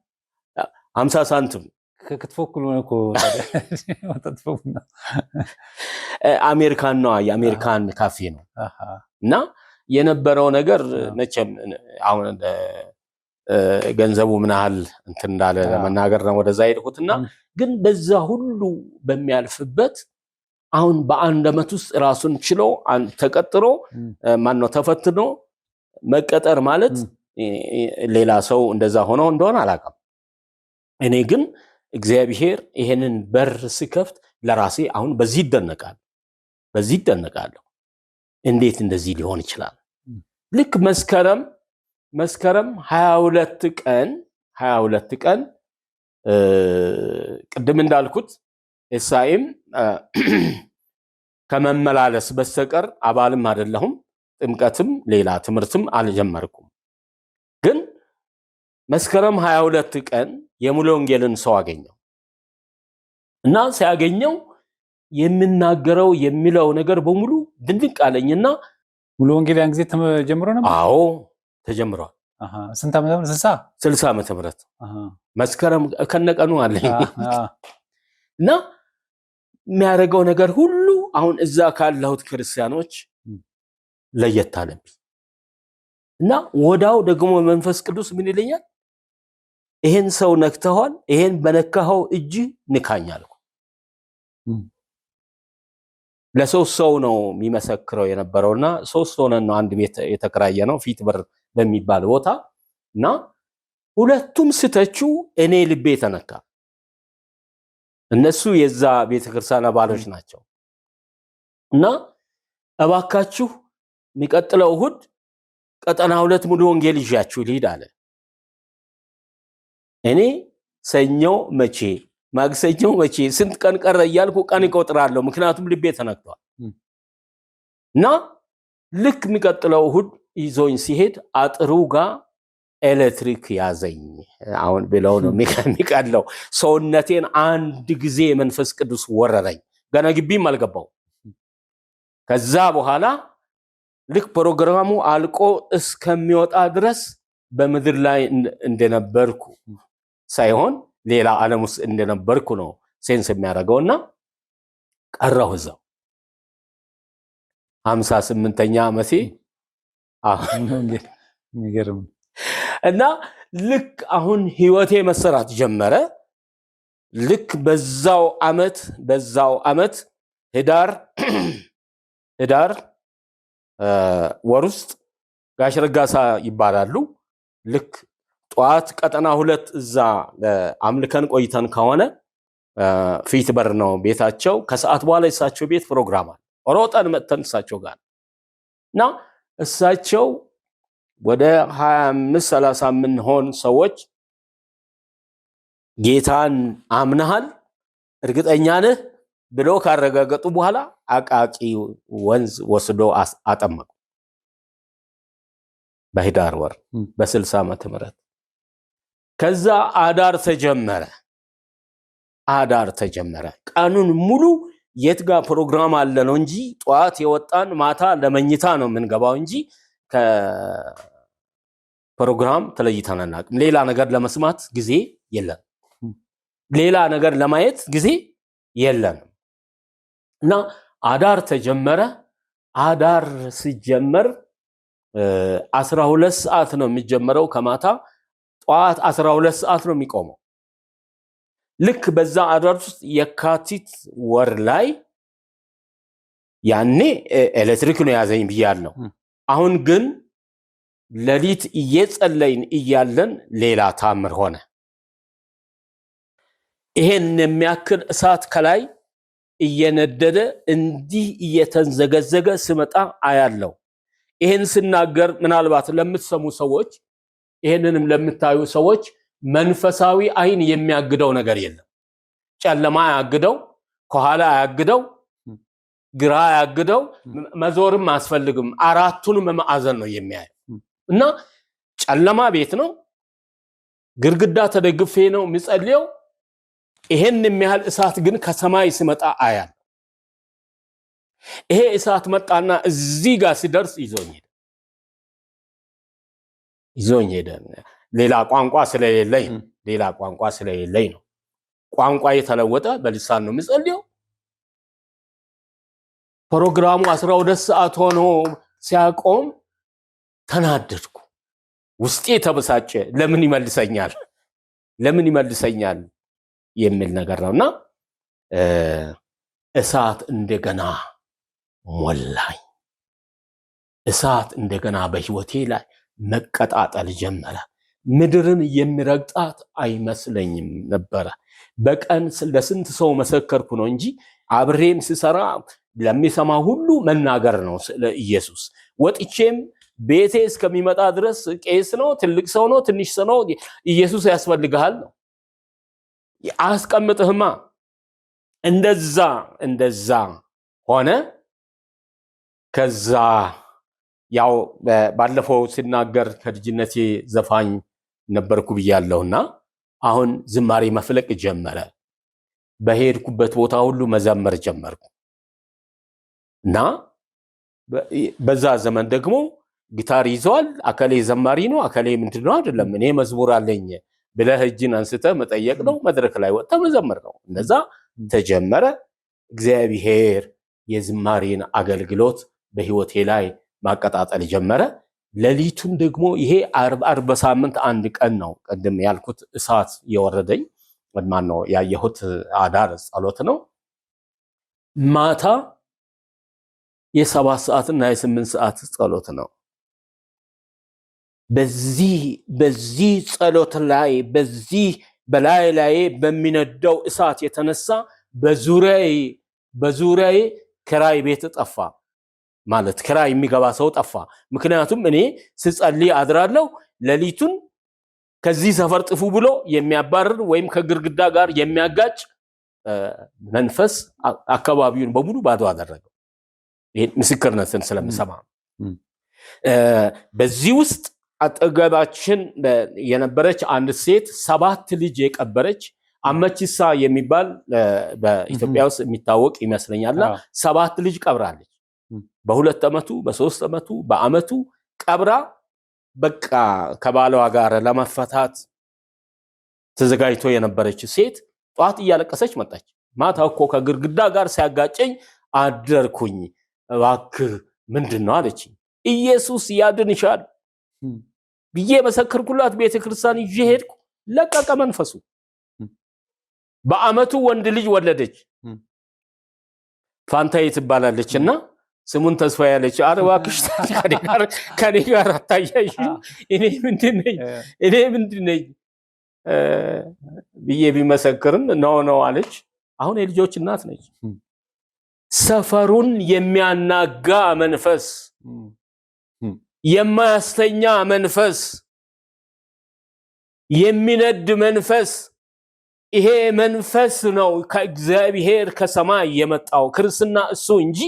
50 ሳንቲም ክትፎ እኩል ሆነ እኮ ወተት በቡና። አሜሪካን ነው የአሜሪካን ካፌ ነው። እና የነበረው ነገር መቼም አሁን ገንዘቡ ምን ያህል እንትን እንዳለ ለመናገር ነው ወደዛ ሄድኩትና ግን በዛ ሁሉ በሚያልፍበት አሁን በአንድ ዓመት ውስጥ ራሱን ችሎ ተቀጥሮ ማን ነው ተፈትኖ መቀጠር ማለት ሌላ ሰው እንደዛ ሆኖ እንደሆነ አላውቅም። እኔ ግን እግዚአብሔር ይሄንን በር ሲከፍት ለራሴ አሁን በዚህ ይደነቃለሁ። እንዴት እንደዚህ ሊሆን ይችላል? ልክ መስከረም 22 ቀን ቅድም እንዳልኩት ኤሳይም ከመመላለስ በስተቀር አባልም አይደለሁም። ጥምቀትም ሌላ ትምህርትም አልጀመርኩም። ግን መስከረም 22 ቀን የሙሉ ወንጌልን ሰው አገኘው እና ሲያገኘው የምናገረው የሚለው ነገር በሙሉ ድንቅ አለኝና ሙሉ ወንጌል ያን ጊዜ ተጀምሮ ነበር? አዎ ተጀምሯል። ስንት ዓመተ ምህረት? 60 ዓመተ ምህረት መስከረም ከነቀኑ አለኝ እና የሚያደርገው ነገር ሁሉ አሁን እዛ ካለሁት ክርስቲያኖች ለየት አለብኝ እና ወዳው ደግሞ መንፈስ ቅዱስ ምን ይለኛል? ይሄን ሰው ነክተዋል፣ ይሄን በነካኸው እጅ ንካኝ አልኩ። ለሶስት ሰው ነው የሚመሰክረው የነበረውና 3 ሆነን ነው አንድ ቤት የተከራየ ነው ፊት በር በሚባል ቦታ እና ሁለቱም ስተቹ እኔ ልቤ ተነካ። እነሱ የዛ ቤተክርስቲያን አባሎች ናቸው እና እባካችሁ የሚቀጥለው እሁድ ቀጠና 2 ሙሉ ወንጌል ይዣችሁ ልሂድ አለ። እኔ ሰኞ መቼ ማክሰኞ መቼ ስንት ቀን ቀረ እያልኩ ቀን እቆጥራለሁ፣ ምክንያቱም ልቤ ተነክቷል። እና ልክ የሚቀጥለው እሁድ ይዞኝ ሲሄድ አጥሩ ጋር ኤሌክትሪክ ያዘኝ። አሁን ብለው ነው የሚቀለው። ሰውነቴን አንድ ጊዜ መንፈስ ቅዱስ ወረረኝ። ገና ግቢም አልገባው። ከዛ በኋላ ልክ ፕሮግራሙ አልቆ እስከሚወጣ ድረስ በምድር ላይ እንደነበርኩ ሳይሆን ሌላ ዓለም ውስጥ እንደነበርኩ ነው ሴንስ የሚያደርገውና ቀረሁ እዛው 58ኛ ዓመቴ የሚገርም እና ልክ አሁን ህይወቴ መሰራት ጀመረ። ልክ በዛው ዓመት ህዳር ወር ውስጥ ጋሽ ረጋሳ ይባላሉ። ልክ ጧት ቀጠና 2 እዛ አምልከን ቆይተን ከሆነ ፊት በር ነው ቤታቸው። ከሰዓት በኋላ እሳቸው ቤት ፕሮግራም አለ። ሮጠን መጥተን እሳቸው ጋር እና እሳቸው ወደ 25-30 የምንሆን ሰዎች ጌታን አምነሃል እርግጠኛ ነህ ብሎ ካረጋገጡ በኋላ አቃቂ ወንዝ ወስዶ አጠመቁ። በህዳር ወር በ60 ዓመተ ምህረት ከዛ አዳር ተጀመረ። ቀኑን ሙሉ የት ጋር ፕሮግራም አለ ነው እንጂ ጧት የወጣን ማታ ለመኝታ ነው የምንገባው እንጂ ከፕሮግራም ተለይተን አናውቅም። ሌላ ነገር ለመስማት ጊዜ የለም፣ ሌላ ነገር ለማየት ጊዜ የለንም። እና አዳር ተጀመረ። አዳር ሲጀመር 12 ሰዓት ነው የሚጀመረው ከማታ ጧት 12 ሰዓት ነው የሚቆመው። ልክ በዛ አዳር ውስጥ የካቲት ወር ላይ ያኔ ኤሌክትሪክ ነው ያዘኝ ብያለሁ። አሁን ግን ሌሊት እየጸለይን እያለን ሌላ ታምር ሆነ። ይሄን የሚያክል እሳት ከላይ እየነደደ እንዲህ እየተንዘገዘገ ስመጣ አያለው። ይሄን ስናገር ምናልባት ለምትሰሙ ሰዎች ይሄንንም ለምታዩ ሰዎች መንፈሳዊ አይን የሚያግደው ነገር የለም። ጨለማ ያግደው፣ ከኋላ ያግደው፣ ግራ ያግደው፣ መዞርም አያስፈልግም። አራቱንም ማዕዘን ነው የሚያየው እና ጨለማ ቤት ነው፣ ግርግዳ ተደግፌ ነው የሚጸልየው። ይሄን የሚያህል እሳት ግን ከሰማይ ሲመጣ አያል። ይሄ እሳት መጣና እዚህ ጋር ሲደርስ ይዞኝ ሄደ። ሌላ ቋንቋ ስለሌለኝ ነው። ቋንቋ የተለወጠ በልሳን ነው የሚጸልየው። ፕሮግራሙ 12 ሰዓት ሆኖ ሲያቆም ተናደድኩ። ውስጤ ተበሳጨ። ለምን ይመልሰኛል የሚል ነገር ነውና እሳት እንደገና ሞላኝ። እሳት እንደገና በህይወቴ ላይ መቀጣጠል ጀመረ። ምድርን የሚረግጣት አይመስለኝም ነበረ። በቀን ለስንት ሰው መሰከርኩ ነው እንጂ አብሬም ሲሰራ ለሚሰማ ሁሉ መናገር ነው ስለ ኢየሱስ። ወጥቼም ቤቴ እስከሚመጣ ድረስ ቄስ ነው፣ ትልቅ ሰው ነው፣ ትንሽ ሰው ነው፣ ኢየሱስ ያስፈልግሃል ነው። አስቀምጥህማ። እንደዛ ሆነ። ከዛ ያው ባለፈው ሲናገር ከልጅነቴ ዘፋኝ ነበርኩ ብያለሁና አሁን ዝማሬ መፍለቅ ጀመረ። በሄድኩበት ቦታ ሁሉ መዘመር ጀመርኩ እና በዛ ዘመን ደግሞ ጊታር ይዟል። አከሌ ዘማሪ ነው፣ አከሌ ምንድነው አይደለም። እኔ መዝሙር አለኝ ብለህ እጅን አንስተህ መጠየቅ ነው። መድረክ ላይ ወጥተህ መዘመር ነው። እንደዛ ተጀመረ። እግዚአብሔር የዝማሬን አገልግሎት በህይወቴ ላይ ማቀጣጠል ጀመረ። ሌሊቱን ደግሞ ይሄ አርብ በሳምንት አንድ ቀን ነው ቀደም ያልኩት እሳት የወረደኝ ማነው ያየሁት አዳር ጸሎት ነው። ማታ የ7 ሰዓት እና የ8 ሰዓት ጸሎት ነው። በዚህ ጸሎት ላይ በላይ በሚነደው እሳት የተነሳ በዙሪያዬ ክራይ ቤት ጠፋ። ማለት ክራይ የሚገባ ሰው ጠፋ። ምክንያቱም እኔ ስጸልይ አድራለሁ። ሌሊቱን ከዚህ ሰፈር ጥፉ ብሎ የሚያባርር ወይም ከግርግዳ ጋር የሚያጋጭ መንፈስ አካባቢውን በሙሉ ባዶ አደረገው። ይሄ ምስክርነትን ስለምሰማ በዚህ ውስጥ አጠገባችን የነበረች አንድ ሴት 7 ልጅ የቀበረች አመቺሳ የሚባል በኢትዮጵያ ውስጥ የሚታወቅ ይመስለኛል። 7 ልጅ ቀብራለች። በ2 ዓመቱ በ3 ዓመቱ በአመቱ ቀብራ በቃ ከባሏ ጋር ለመፈታት ተዘጋጅቶ የነበረች ሴት ጧት እያለቀሰች መጣች። ማታ እኮ ከግርግዳ ጋር ሲያጋጨኝ አደርኩኝ፣ እባክህ ምንድነው አለችኝ። ኢየሱስ ያድንሻል ብዬ መሰከርኩላት። ቤተክርስቲያን ይዤ ሄድኩ። ለቀቀ መንፈሱ። በአመቱ ወንድ ልጅ ወለደች። ፋንታዬ ትባላለችና ስሙን ተስፋ ያለች። ኧረ እባክሽ ከኔ ጋር አታያይሽ፣ እኔ ምንድን ነኝ ብዬ ቢመሰክርም ነው አለች። አሁን የልጆች እናት ነች። ሰፈሩን የሚያናጋ መንፈስ፣ የማያስተኛ መንፈስ፣ የሚነድ መንፈስ፣ ይሄ መንፈስ ነው ከእግዚአብሔር ከሰማይ የመጣው። ክርስትና እሱ እንጂ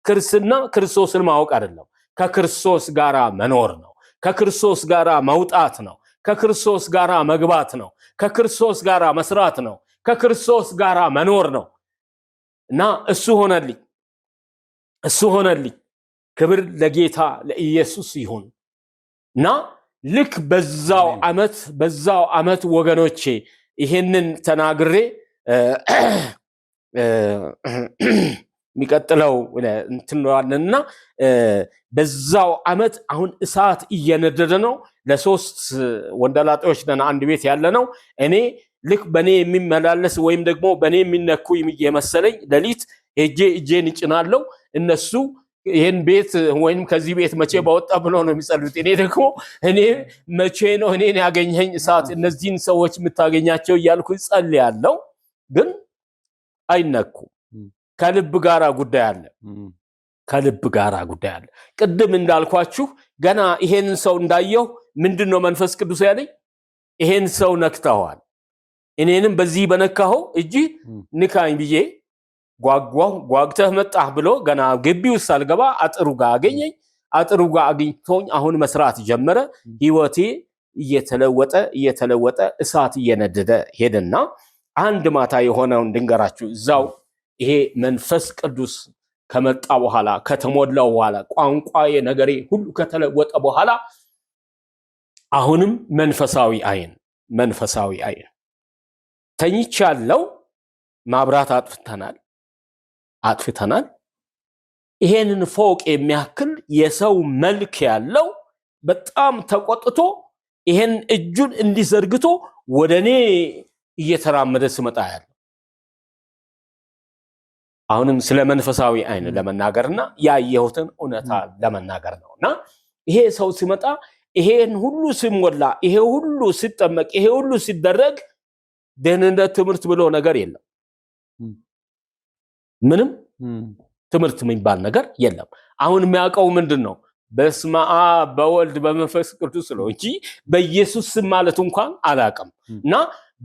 ክርስትና ክርስቶስን ማወቅ አይደለም። ከክርስቶስ ጋራ መኖር ነው። ከክርስቶስ ጋራ መውጣት ነው። ከክርስቶስ ጋራ መግባት ነው። ከክርስቶስ ጋራ መስራት ነው። ከክርስቶስ ጋራ መኖር ነው እና እሱ ሆነልኝ። ክብር ለጌታ ለኢየሱስ ይሁን እና ልክ በዛው አመት ወገኖቼ ይሄንን ተናግሬ የሚቀጥለው እንትንዋልና በዛው አመት አሁን እሳት እየነደደ ነው። ለ3 ወንደላጤዎች ነን አንድ ቤት ያለ ነው። እኔ ልክ በኔ የሚመላለስ ወይም ደግሞ በኔ የሚነኩ የመሰለኝ ሌሊት እጄን እጭናለሁ። እነሱ ይሄን ቤት ወይም ከዚህ ቤት መቼ ባወጣ ብሎ ነው የሚጸልዩት። እኔ ደግሞ መቼ ነው እኔን ያገኘኝ እሳት እነዚህን ሰዎች የምታገኛቸው እያልኩ ጸልያለሁ። ግን አይነኩም። ከልብ ጋራ ጉዳይ አለ። ቅድም እንዳልኳችሁ ገና ይሄንን ሰው እንዳየው ምንድነው መንፈስ ቅዱስ ያለኝ? ይሄን ሰው ነክተዋል፣ እኔንም በዚህ በነካው እጅ ንካኝ ብዬ ጓግተህ መጣህ ብሎ ገና ግቢው ሳልገባ አጥሩ ጋር አገኘኝ። አጥሩ ጋር አግኝቶኝ አሁን መስራት ጀመረ። ህይወቴ እየተለወጠ እሳት እየነደደ ሄደና አንድ ማታ የሆነውን ድንገራችሁ እዛው ይሄ መንፈስ ቅዱስ ከመጣ በኋላ ከተሞላው በኋላ ቋንቋዬ ነገሬ ሁሉ ከተለወጠ በኋላ አሁንም መንፈሳዊ አይን ተኝቻለሁ። ማብራት አጥፍተናል። ይሄንን ፎቅ የሚያክል የሰው መልክ ያለው በጣም ተቆጥቶ ይሄን እጁን እንዲዘርግቶ ወደኔ እየተራመደ ሲመጣ ያለው አሁንም ስለ መንፈሳዊ አይን ለመናገርና ያየሁትን እውነታ ለመናገር ነውና ይሄ ሰው ሲመጣ ይሄን ሁሉ ሲሞላ ይሄ ሁሉ ሲጠመቅ ይሄ ሁሉ ሲደረግ ደህንነት ትምህርት ብሎ ነገር የለም። ምንም ትምህርት የሚባል ነገር የለም። አሁን የሚያውቀው ምንድነው? በስመ አብ በወልድ በመንፈስ ቅዱስ ነው እንጂ በኢየሱስ ስም ማለት እንኳን አላውቅም። እና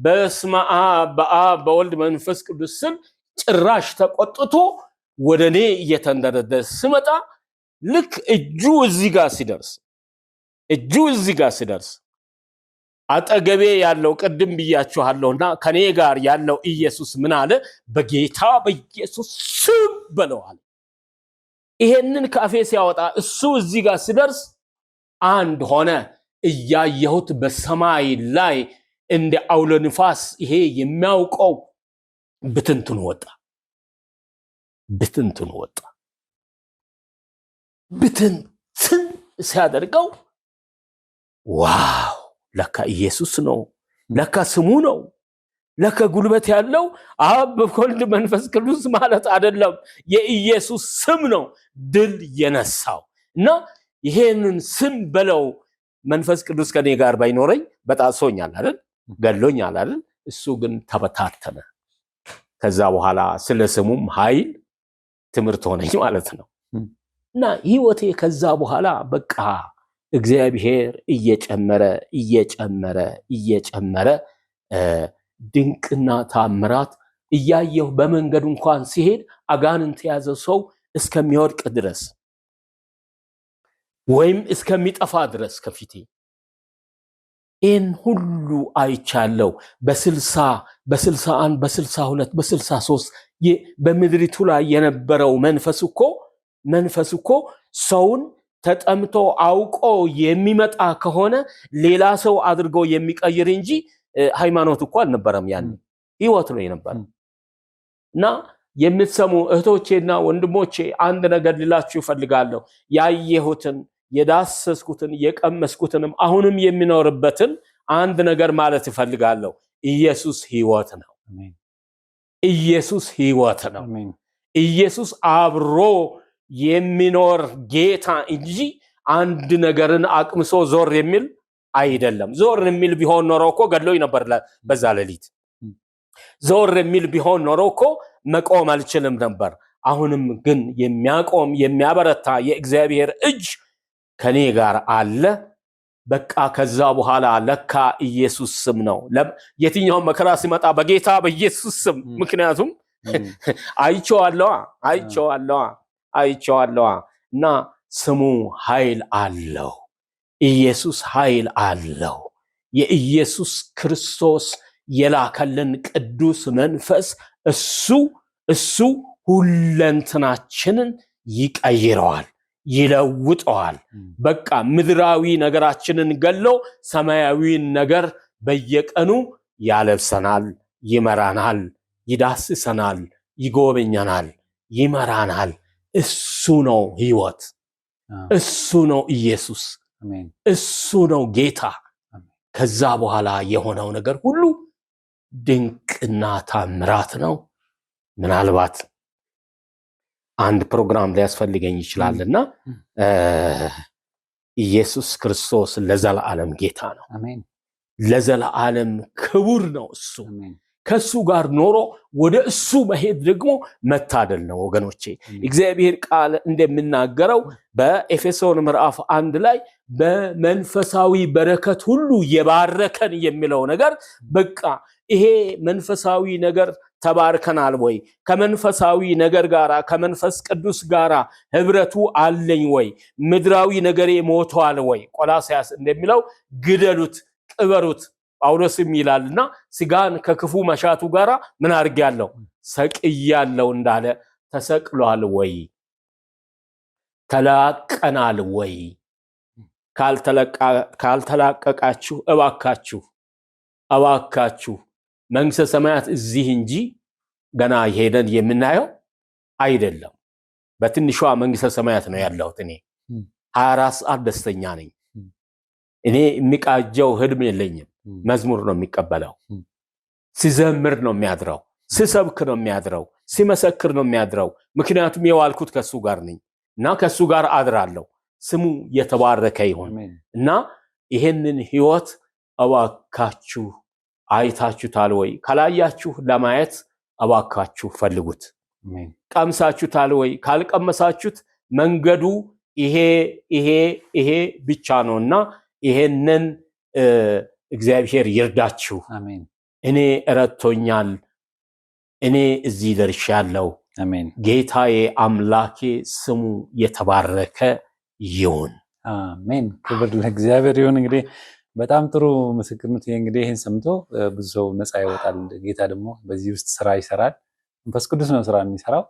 በስመ አብ በአብ በወልድ በመንፈስ ቅዱስ ስም ጭራሽ ተቆጥቶ ወደኔ እየተንደረደረ ሲመጣ ልክ እጁ እዚህ ጋር ሲደርስ አጠገቤ ያለው ቅድም ብያችኋለሁና ከኔ ጋር ያለው ኢየሱስ ምን አለ? በጌታ በኢየሱስ ስም በለዋል። ይሄንን ካፌ ሲያወጣ እሱ እዚህ ጋር ሲደርስ አንድ ሆነ። እያየሁት በሰማይ ላይ እንደ አውሎ ንፋስ ይሄ የሚያውቀው ብትንትን ወጣ። ብትንትን ሲያደርገው ዋው ለካ ኢየሱስ ነው፣ ለካ ስሙ ነው፣ ለካ ጉልበት ያለው አብ በወልድ መንፈስ ቅዱስ ማለት አይደለም፣ የኢየሱስ ስም ነው ድል የነሳው። እና ይሄንን ስም በለው መንፈስ ቅዱስ ከኔ ጋር ባይኖረኝ በጣሶኛል አይደል፣ ገሎኛል አይደል። እሱ ግን ተበታተነ። ከዛ በኋላ ስለ ስሙም ኃይል ትምህርት ሆነኝ ማለት ነው። እና ህይወቴ ከዛ በኋላ በቃ እግዚአብሔር እየጨመረ ድንቅና ታምራት እያየሁ በመንገድ እንኳን ሲሄድ አጋንንት የያዘ ሰው እስከሚወድቅ ድረስ ወይም እስከሚጠፋ ድረስ ከፊቴ ይህን ሁሉ አይቻለው። በ60 በ61 በ62 በ63 በምድሪቱ ላይ የነበረው መንፈስ እኮ ሰውን ተጠምቶ አውቆ የሚመጣ ከሆነ ሌላ ሰው አድርጎ የሚቀይር እንጂ ሃይማኖት እኮ አልነበረም። ያን ህይወት ነው የነበረው። እና የምትሰሙ እህቶቼና ወንድሞቼ አንድ ነገር ልላችሁ እፈልጋለሁ። ያየሁትን የዳሰስኩትን የቀመስኩትንም አሁንም የሚኖርበትን አንድ ነገር ማለት እፈልጋለሁ። ኢየሱስ ህይወት ነው። ኢየሱስ ህይወት ነው። ኢየሱስ አብሮ የሚኖር ጌታ እንጂ አንድ ነገርን አቅምሶ ዞር የሚል አይደለም። ዞር የሚል ቢሆን ኖሮ እኮ ገድሎኝ ነበር በዛ ሌሊት። ዞር የሚል ቢሆን ኖሮ እኮ መቆም አልችልም ነበር። አሁንም ግን የሚያቆም የሚያበረታ የእግዚአብሔር እጅ ከኔ ጋር አለ። በቃ ከዛ በኋላ ለካ ኢየሱስ ስም ነው። የትኛው መከራ ሲመጣ በጌታ በኢየሱስ ስም፣ ምክንያቱም አይቼዋለሁ እና ስሙ ኃይል አለው። ኢየሱስ ኃይል አለው። የኢየሱስ ክርስቶስ የላከልን ቅዱስ መንፈስ እሱ ሁለንተናችንን ይቀይረዋል፣ ይለውጠዋል። በቃ ምድራዊ ነገራችንን ገሎ ሰማያዊን ነገር በየቀኑ ያለብሰናል፣ ይመራናል፣ ይዳስሰናል፣ ይጎበኛናል፣ ይመራናል። እሱ ነው ህይወት፣ እሱ ነው ኢየሱስ፣ እሱ ነው ጌታ። ከዛ በኋላ የሆነው ነገር ሁሉ ድንቅና ታምራት ነው። ምናልባት አንድ ፕሮግራም ሊያስፈልገኝ ይችላልና ኢየሱስ ክርስቶስ ለዘላለም ጌታ ነው። ለዘላለም ክቡር ነው እሱ። ከሱ ጋር ኖሮ ወደ እሱ መሄድ ደግሞ መታደል ነው ወገኖቼ። እግዚአብሔር ቃል እንደሚናገረው በኤፌሶን ምዕራፍ 1 ላይ በመንፈሳዊ በረከት ሁሉ የባረከን የሚለው ነገር በቃ ይሄ መንፈሳዊ ነገር ተባርከናል ወይ? ከመንፈሳዊ ነገር ጋራ ከመንፈስ ቅዱስ ጋራ ህብረቱ አለኝ ወይ? ምድራዊ ነገሬ ሞቷል ወይ? ቆላስይስ እንደሚለው ግደሉት፣ ቅበሩት ጳውሎስም ይላልና ስጋን ከክፉ መሻቱ ጋራ ምን አድርጌያለሁ? ሰቅያለሁ እንዳለ ተሰቅሏል ወይ? ተላቀናል ወይ? ካልተላቀቃችሁ እባካችሁ መንግሥተ ሰማያት እዚህ እንጂ ገና ሄደን የምናየው አይደለም። በትንሿ መንግሥተ ሰማያት ነው ያለሁት እኔ 24 ሰዓት ደስተኛ ነኝ። እኔ የሚቃጀው ህልም የለኝም። መዝሙር ነው የሚቀበለው፣ ሲዘምር ነው የሚያድረው፣ ሲሰብክ ነው የሚያድረው፣ ሲመሰክር ነው የሚያድረው። ምክንያቱም የዋልኩት ከሱ ጋር ነኝ እና ከሱ ጋር አድራለሁ። ስሙ የተባረከ ይሁን እና ይሄንን ህይወት እባካችሁ አይታችሁታል ወይ? ካላያችሁ ለማየት እባካችሁ ፈልጉት። ቀምሳችሁታል ወይ? ካልቀመሳችሁት መንገዱ ይሄ ብቻ ነውና ይሄንን እግዚአብሔር ይርዳችሁ። እኔ ረድቶኛል። እኔ እዚህ ደርሻለሁ። ጌታዬ አምላኬ ስሙ የተባረከ ይሁን። አሜን። ክብር ለእግዚአብሔር ይሁን። እንግዲህ በጣም ጥሩ ምስክርነት። እንግዲህ ይህን ሰምቶ ብዙ ሰው ነፃ ይወጣል። ጌታ ደግሞ በዚህ ውስጥ ስራ ይሰራል። መንፈስ ቅዱስ ነው ስራ የሚሰራው።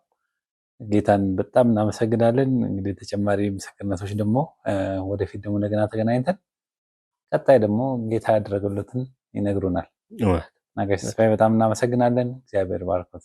ጌታን በጣም እናመሰግናለን። እንግዲህ ተጨማሪ ምስክርነቶች ደግሞ ወደፊት ደግሞ እንደገና ተገናኝተን ቀጣይ ደግሞ ጌታ ያደረገለትን ይነግሩናል። ጋሽ ተስፋዬ በጣም እናመሰግናለን። እግዚአብሔር ባርኮት።